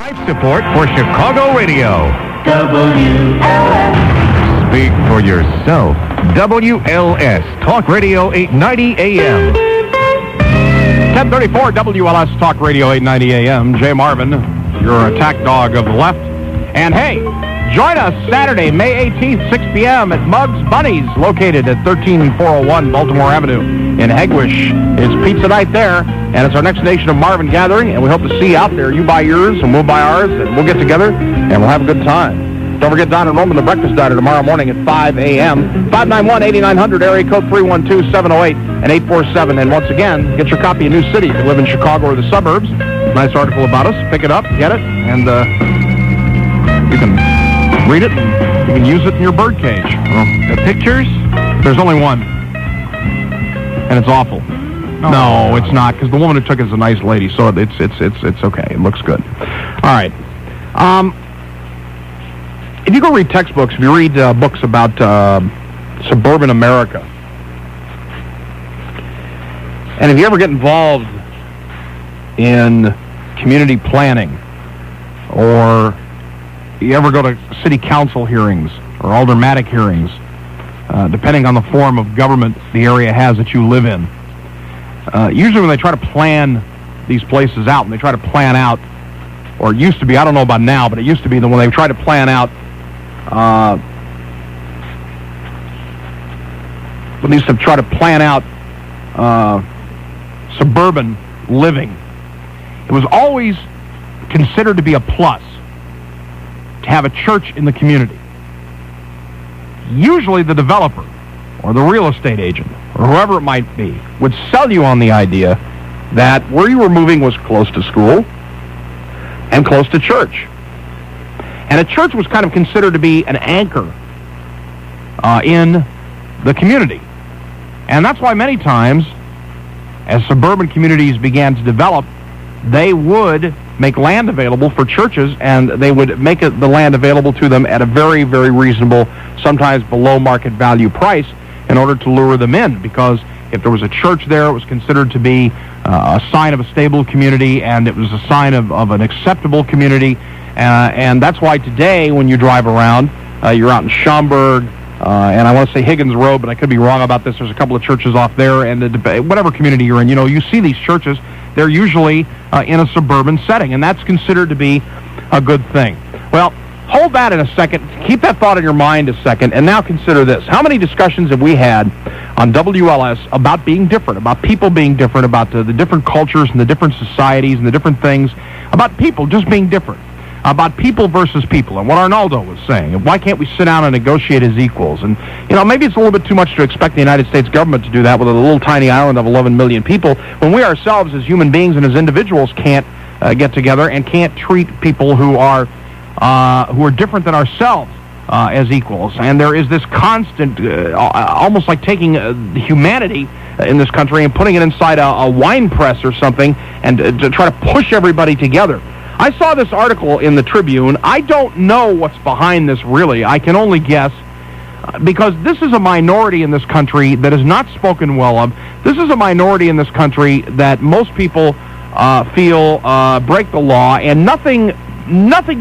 Life support for Chicago radio. WLS. Speak for yourself. WLS Talk Radio 890 AM. 1034 WLS Talk Radio 890 AM. Jay Marvin, your attack dog of the left. And hey, join us Saturday, May 18th, 6 p.m. at Muggs Bunnies, located at 13401 Baltimore Avenue in Hegewisch. It's pizza night there, and it's our Next Nation of Marvin gathering, and we hope to see you out there. You buy yours, and we'll buy ours, and we'll get together, and we'll have a good time. Don't forget Don and Roman, the breakfast diner, tomorrow morning at 5 a.m. 591-8900, area code 312-708 and 847. And once again, get your copy of New City if you live in Chicago or the suburbs. Nice article about us. Pick it up, get it, and you can read it, and you can use it in your bird cage. The pictures? There's only one, and it's awful. No, it's not, because the woman who took it is a nice lady, so it's okay. It looks good. All right. If you go read textbooks, if you read books about suburban America, and if you ever get involved in community planning, or you ever go to city council hearings or aldermanic hearings, depending on the form of government the area has that you live in, usually when they try to plan these places out, and they try to plan out, or it used to be, I don't know about now, but it used to be that when they try to plan out when they used to try to plan out suburban living, it was always considered to be a plus to have a church in the community. Usually the developer or the real estate agent or whoever it might be would sell you on the idea that where you were moving was close to school and close to church. And a church was kind of considered to be an anchor in the community. And that's why many times, as suburban communities began to develop, they would make land available for churches, and they would make the land available to them at a very, very reasonable, sometimes below market value price in order to lure them in, because if there was a church there, it was considered to be a sign of a stable community, and it was a sign of an acceptable community. And that's why today, when you drive around, you're out in Schaumburg, and I want to say Higgins Road, but I could be wrong about this. There's a couple of churches off there, and whatever community you're in, you see these churches. They're usually in a suburban setting, and that's considered to be a good thing. Well, hold that in a second. Keep that thought in your mind a second, and now consider this. How many discussions have we had on WLS about being different, about people being different, about the different cultures and the different societies and the different things, about people just being different, about people versus people, and what Arnaldo was saying, and why can't we sit down and negotiate as equals? And, maybe it's a little bit too much to expect the United States government to do that with a little tiny island of 11 million people, when we ourselves as human beings and as individuals can't get together and can't treat people who are different than ourselves as equals. And there is this constant, almost like taking humanity in this country and putting it inside a wine press or something, and to try to push everybody together. I saw this article in the Tribune. I don't know what's behind this, really. I can only guess, because this is a minority in this country that is not spoken well of. This is a minority in this country that most people feel break the law, and nothing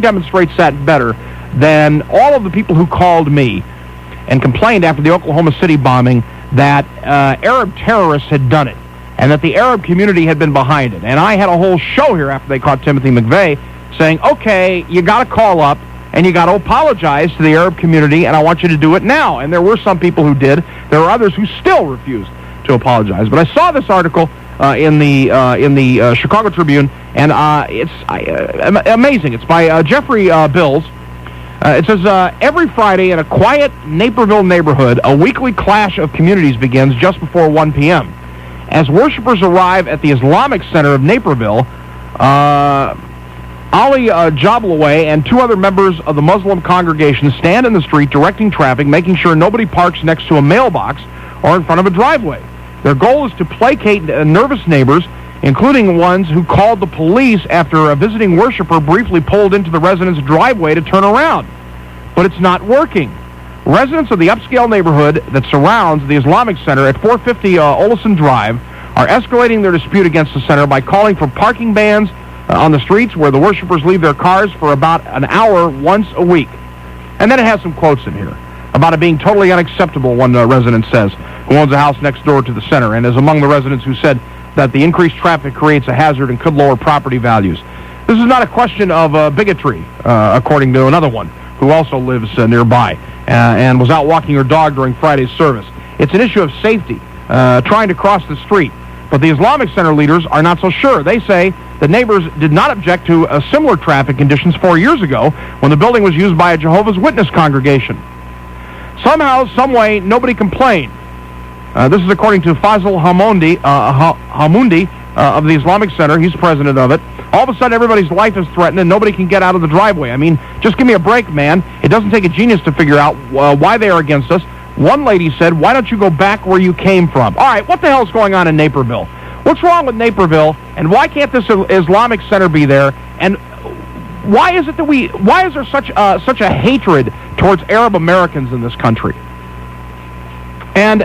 demonstrates that better than all of the people who called me and complained after the Oklahoma City bombing that Arab terrorists had done it, and that the Arab community had been behind it. And I had a whole show here after they caught Timothy McVeigh saying, okay, you got to call up and you got to apologize to the Arab community, and I want you to do it now. And there were some people who did. There were others who still refused to apologize. But I saw this article in the Chicago Tribune, and it's amazing. It's by Jeffrey Bills. It says, every Friday in a quiet Naperville neighborhood, a weekly clash of communities begins just before 1 p.m. As worshipers arrive at the Islamic Center of Naperville, Ali Jablaway and two other members of the Muslim congregation stand in the street directing traffic, making sure nobody parks next to a mailbox or in front of a driveway. Their goal is to placate nervous neighbors, including ones who called the police after a visiting worshiper briefly pulled into the resident's driveway to turn around. But it's not working. Residents of the upscale neighborhood that surrounds the Islamic Center at 450 Olison Drive are escalating their dispute against the center by calling for parking bans, on the streets where the worshipers leave their cars for about an hour once a week. And then it has some quotes in here about it being totally unacceptable, one resident says, who owns a house next door to the center, and is among the residents who said that the increased traffic creates a hazard and could lower property values. This is not a question of bigotry, according to another one who also lives nearby and was out walking her dog during Friday's service. It's an issue of safety, trying to cross the street. But the Islamic Center leaders are not so sure. They say the neighbors did not object to similar traffic conditions 4 years ago when the building was used by a Jehovah's Witness congregation. Somehow, some way, nobody complained. This is according to Fazl Hamundi of the Islamic Center. He's president of it. All of a sudden, everybody's life is threatened and nobody can get out of the driveway. I mean, just give me a break, man. It doesn't take a genius to figure out why they are against us. One lady said, why don't you go back where you came from? All right, what the hell is going on in Naperville? What's wrong with Naperville, and why can't this Islamic Center be there? And why is it that why is there such a hatred towards Arab Americans in this country? And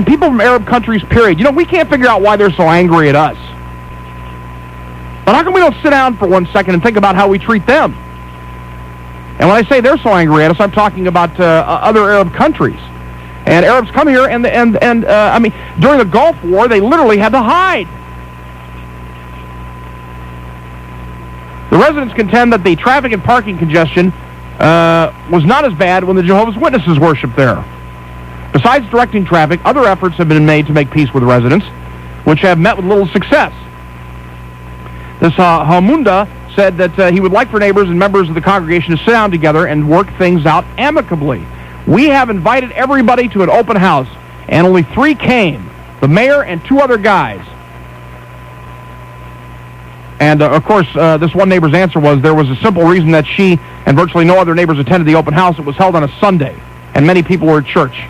people from Arab countries, period. You know, we can't figure out why they're so angry at us. But how come we don't sit down for 1 second and think about how we treat them? And when I say they're so angry at us, I'm talking about other Arab countries. And Arabs come here, and I mean, during the Gulf War, they literally had to hide. The residents contend that the traffic and parking congestion was not as bad when the Jehovah's Witnesses worshiped there. Besides directing traffic, other efforts have been made to make peace with residents, which have met with little success. This Hamunda said that he would like for neighbors and members of the congregation to sit down together and work things out amicably. We have invited everybody to an open house, and only 3 came, the mayor and 2 other guys. And, of course, this one neighbor's answer was there was a simple reason that she and virtually no other neighbors attended the open house. It was held on a Sunday, and many people were at church.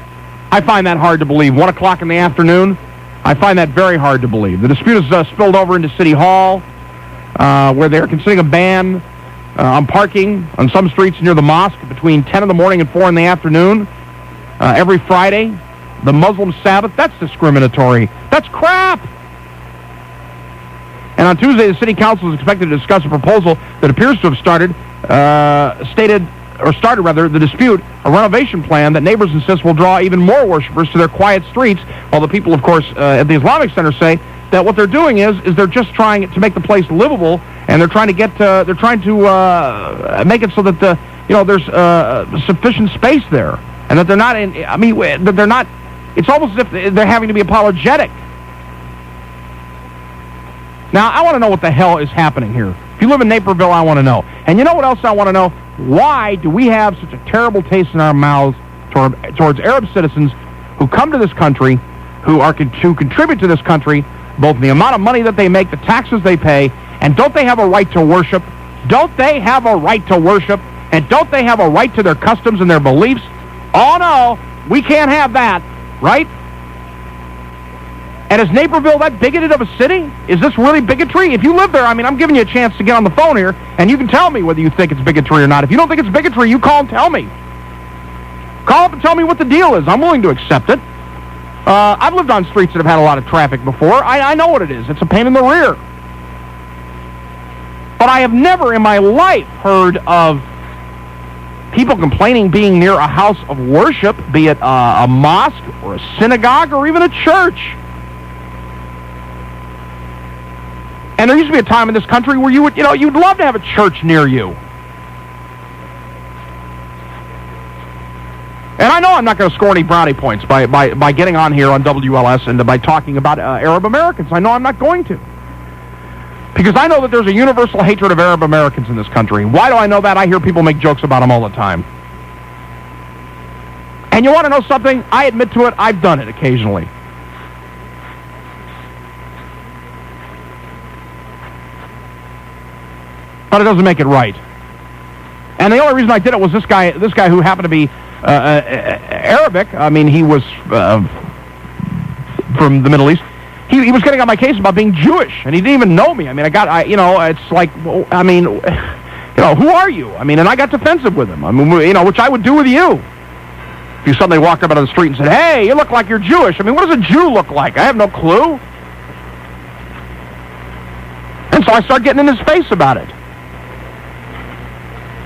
I find that hard to believe. 1 o'clock in the afternoon, I find that very hard to believe. The dispute has spilled over into City Hall, where they're considering a ban on parking on some streets near the mosque between 10 in the morning and 4 in the afternoon every Friday. The Muslim Sabbath, that's discriminatory. That's crap. And on Tuesday, the City Council is expected to discuss a proposal that appears to have started the dispute, a renovation plan that neighbors insist will draw even more worshipers to their quiet streets, while the people, of course, at the Islamic Center say that what they're doing is they're just trying to make the place livable, and they're trying to make it so that there's sufficient space there, and that they're not that they're not. It's almost as if they're having to be apologetic. Now, I want to know what the hell is happening here. If you live in Naperville, I want to know. And you know what else I want to know? Why do we have such a terrible taste in our mouths towards Arab citizens who come to this country, who contribute to this country, both the amount of money that they make, the taxes they pay, and don't they have a right to worship? Don't they have a right to worship? And don't they have a right to their customs and their beliefs? Oh, no, we can't have that, right? And is Naperville that bigoted of a city? Is this really bigotry? If you live there, I mean, I'm giving you a chance to get on the phone here, and you can tell me whether you think it's bigotry or not. If you don't think it's bigotry, you call and tell me. Call up and tell me what the deal is. I'm willing to accept it. I've lived on streets that have had a lot of traffic before. I know what it is. It's a pain in the rear. But I have never in my life heard of people complaining being near a house of worship, be it a mosque or a synagogue or even a church. And there used to be a time in this country where you'd love to have a church near you. And I know I'm not going to score any brownie points by getting on here on WLS and by talking about Arab Americans. I know I'm not going to. Because I know that there's a universal hatred of Arab Americans in this country. Why do I know that? I hear people make jokes about them all the time. And you want to know something? I admit to it, I've done it occasionally. But it doesn't make it right. And the only reason I did it was this guy who happened to be Arabic. I mean, he was from the Middle East. He was getting on my case about being Jewish, and he didn't even know me. I mean, it's like, I mean, who are you? I mean, and I got defensive with him. I mean, which I would do with you. If you suddenly walked up out of the street and said, "Hey, you look like you're Jewish." I mean, what does a Jew look like? I have no clue. And so I started getting in his face about it.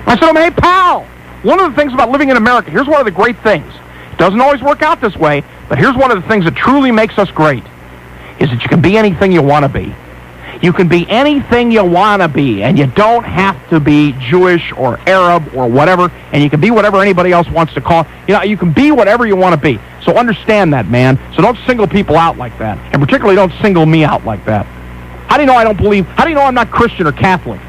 I said, hey, pal, one of the things about living in America, here's one of the great things. It doesn't always work out this way, but here's one of the things that truly makes us great, is that you can be anything you want to be. You can be anything you want to be, and you don't have to be Jewish or Arab or whatever, and you can be whatever anybody else wants to call. You can be whatever you want to be. So understand that, man. So don't single people out like that, and particularly don't single me out like that. How do you know I don't believe? How do you know I'm not Christian or Catholic?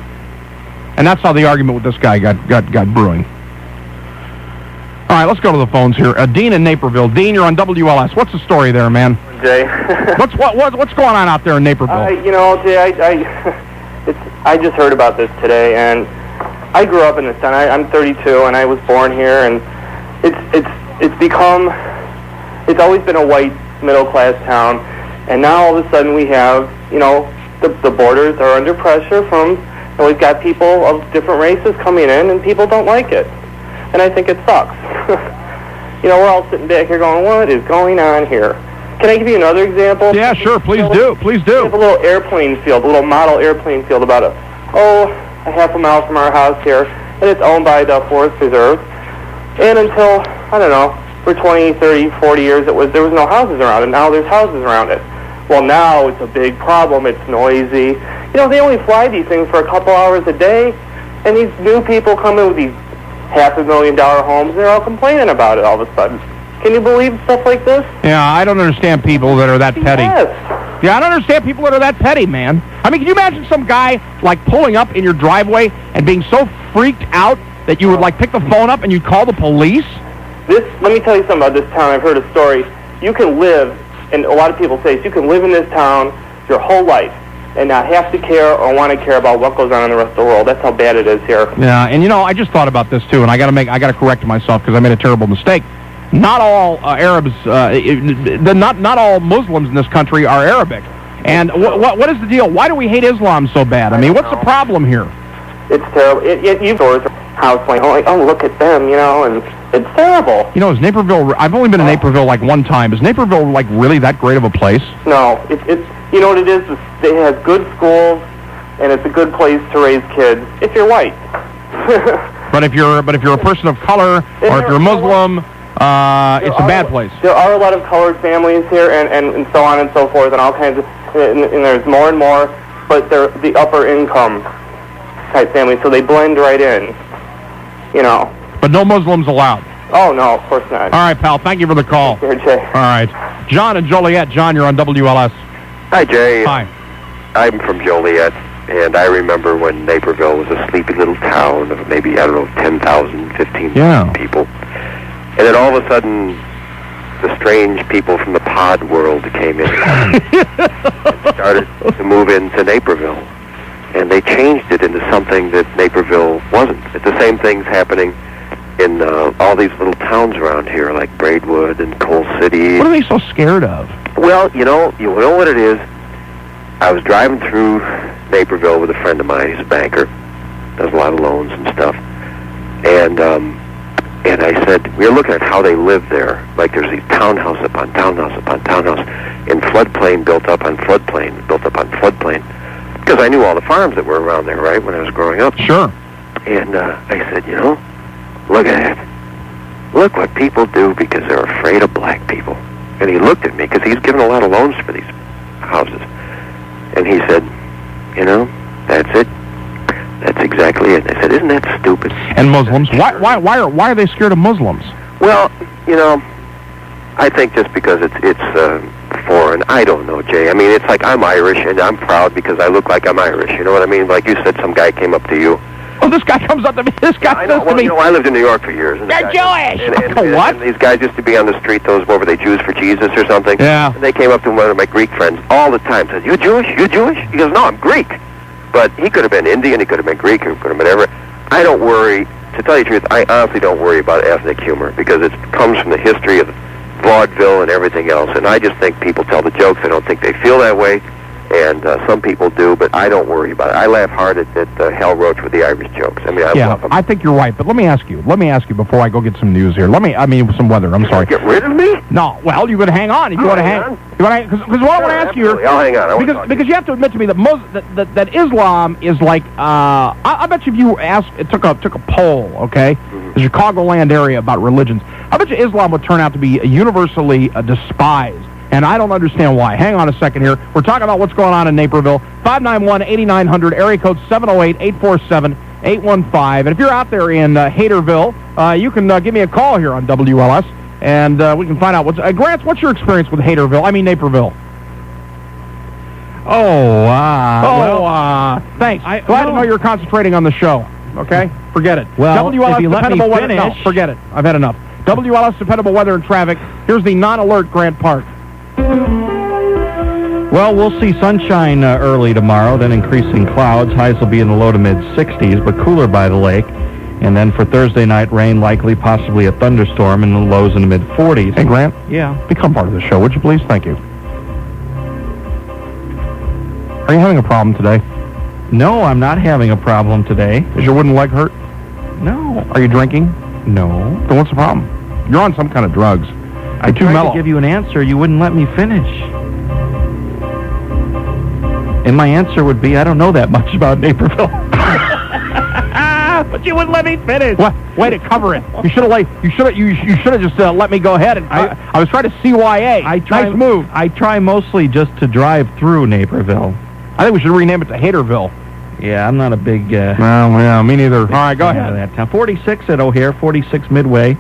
And that's how the argument with this guy got brewing. All right, let's go to the phones here. Dean in Naperville. Dean, you're on WLS. What's the story there, man? Jay. What's going on out there in Naperville? Jay, I just heard about this today, and I grew up in this town. I'm 32, and I was born here, and it's always been a white middle class town, and now all of a sudden we have, the borders are under pressure from, and we've got people of different races coming in, and people don't like it, and I think it sucks. We're all sitting back here going, what is going on here? Can I give you another example? Yeah, sure. Please do. We have a little airplane field, a little model airplane field about a half a mile from our house here, and it's owned by the Forest Preserve. And until, I don't know, for 20, 30, 40 years, there was no houses around it. Now there's houses around it. Well, now it's a big problem. It's noisy. They only fly these things for a couple hours a day, and these new people come in with these $500,000 homes, and they're all complaining about it all of a sudden. Can you believe stuff like this? Yeah, I don't understand people that are that petty. Yes. Yeah, I don't understand people that are that petty, man. I mean, can you imagine some guy, pulling up in your driveway and being so freaked out that you would, pick the phone up and you'd call the police? Let me tell you something about this town. I've heard a story. You can live, and a lot of people say, you can live in this town your whole life and not have to care or want to care about what goes on in the rest of the world. That's how bad it is here. Yeah, and I just thought about this too, and I got to correct myself because I made a terrible mistake. Not all Arabs, not all Muslims in this country are Arabic. And what is the deal? Why do we hate Islam so bad? I mean, what's the problem here? It's terrible. You stores house like, look at them, and it's terrible. Is Naperville? I've only been to Naperville one time. Is Naperville really that great of a place? No, it's you know what it is? It has good schools, and it's a good place to raise kids if you're white. But if you're a person of color or if you're Muslim. It's a bad place. There are a lot of colored families here, and so on and so forth, and all kinds of, and there's more and more, but they're the upper income type families, so they blend right in, But no Muslims allowed. Oh, no, of course not. All right, pal, thank you for the call. Here, Jay. All right. John and Joliet. John, you're on WLS. Hi, Jay. Hi. I'm from Joliet, and I remember when Naperville was a sleepy little town of maybe, 10,000, 15,000 people. And then all of a sudden, the strange people from the pod world came in and started to move into Naperville. And they changed it into something that Naperville wasn't. It's the same things happening in all these little towns around here, like Braidwood and Coal City. What are they so scared of? Well, you know what it is? I was driving through Naperville with a friend of mine. He's a banker, does a lot of loans and stuff. And I said, we were looking at how they live there. Like there's these townhouse upon townhouse upon townhouse, and floodplain built up on floodplain, built up on floodplain. Because I knew all the farms that were around there, right, when I was growing up. Sure. And I said, look at that. Look what people do because they're afraid of black people. And he looked at me, because he's given a lot of loans for these houses. And he said, that's it. That's exactly it. I said, isn't that stupid? And Muslims? Why are they scared of Muslims? Well, I think just because it's foreign. I don't know, Jay. I mean, it's like I'm Irish, and I'm proud because I look like I'm Irish. You know what I mean? Like you said, some guy came up to you. Oh, this guy comes up to me. This guy says to me, I lived in New York for years. And they're Jewish! What? And these guys used to be on the street, what were they, Jews for Jesus or something? Yeah. And they came up to one of my Greek friends all the time, said, you Jewish? You Jewish? He goes, no, I'm Greek. But he could have been Indian, he could have been Greek, he could have been whatever. I don't worry, to tell you the truth, I honestly don't worry about ethnic humor, because it comes from the history of vaudeville and everything else, and I just think people tell the jokes. I don't think they feel that way, And some people do, but I don't worry about it. I laugh hard at Hal Roach with the Irish jokes. I mean, I love them. I think you're right, but let me ask you before I go get some news here. Some weather. I'm sorry. Get rid of me? No, well, you got to hang on. If you want to hang, because what I want to ask you here, I'll hang on. Because you have to admit to me that that Islam is like, I bet you if you took a poll, okay, the Chicagoland area about religions, I bet you Islam would turn out to be universally despised. And I don't understand why. Hang on a second here. We're talking about what's going on in Naperville. 591-8900, area code 708-847-815. And if you're out there in Haterville, you can give me a call here on WLS, and we can find out Grant, what's your experience with Naperville? Thanks. Glad to know you're concentrating on the show. Okay? Forget it. Well, WLS, if you let me dependable weather. finish. No, forget it. I've had enough. WLS, dependable weather and traffic. Here's the non-alert Grant Park. Well, we'll see sunshine early tomorrow, then increasing clouds. Highs will be in the low to mid-60s, but cooler by the lake. And then for Thursday night, rain, likely possibly a thunderstorm, in the lows in the mid-40s. Hey, Grant? Yeah? Become part of the show, would you please? Thank you. Are you having a problem today? No, I'm not having a problem today. Is your wooden leg hurt? No. Are you drinking? No. Then what's the problem? You're on some kind of drugs. I tried to give you an answer. You wouldn't let me finish. And my answer would be, I don't know that much about Naperville. But you wouldn't let me finish. What? Way to cover it. You should have just let me go ahead. And I was trying to CYA. Nice move. I try mostly just to drive through Naperville. I think we should rename it to Haterville. Yeah, I'm not a big... yeah, me neither. All right, go ahead. That town. 46 at O'Hare, 46 Midway,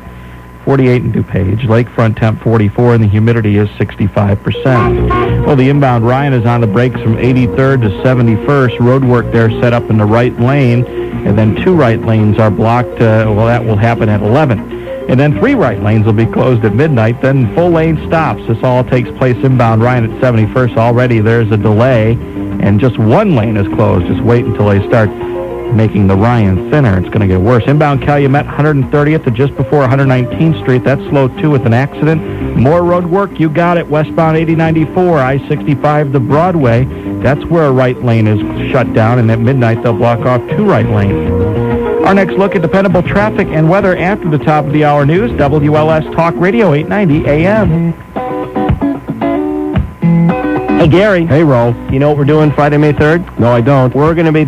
48 in DuPage. Lakefront temp 44, and the humidity is 65%. Well, the inbound Ryan is on the brakes from 83rd to 71st. Road work there set up in the right lane, and then 2 right lanes are blocked. That will happen at 11. And then 3 right lanes will be closed at midnight. Then full lane stops. This all takes place inbound Ryan at 71st. Already there's a delay, and just 1 lane is closed. Just wait until they start making the Ryan thinner. It's going to get worse. Inbound Calumet, 130th to just before 119th Street. That's slow, too, with an accident. More road work. You got it. Westbound 8094, I-65 to Broadway. That's where a right lane is shut down, and at midnight they'll block off 2 right lanes. Our next look at dependable traffic and weather after the top of the hour news. WLS Talk Radio, 890 AM. Hey, Gary. Hey, Ro. You know what we're doing Friday, May 3rd? No, I don't. We're going to be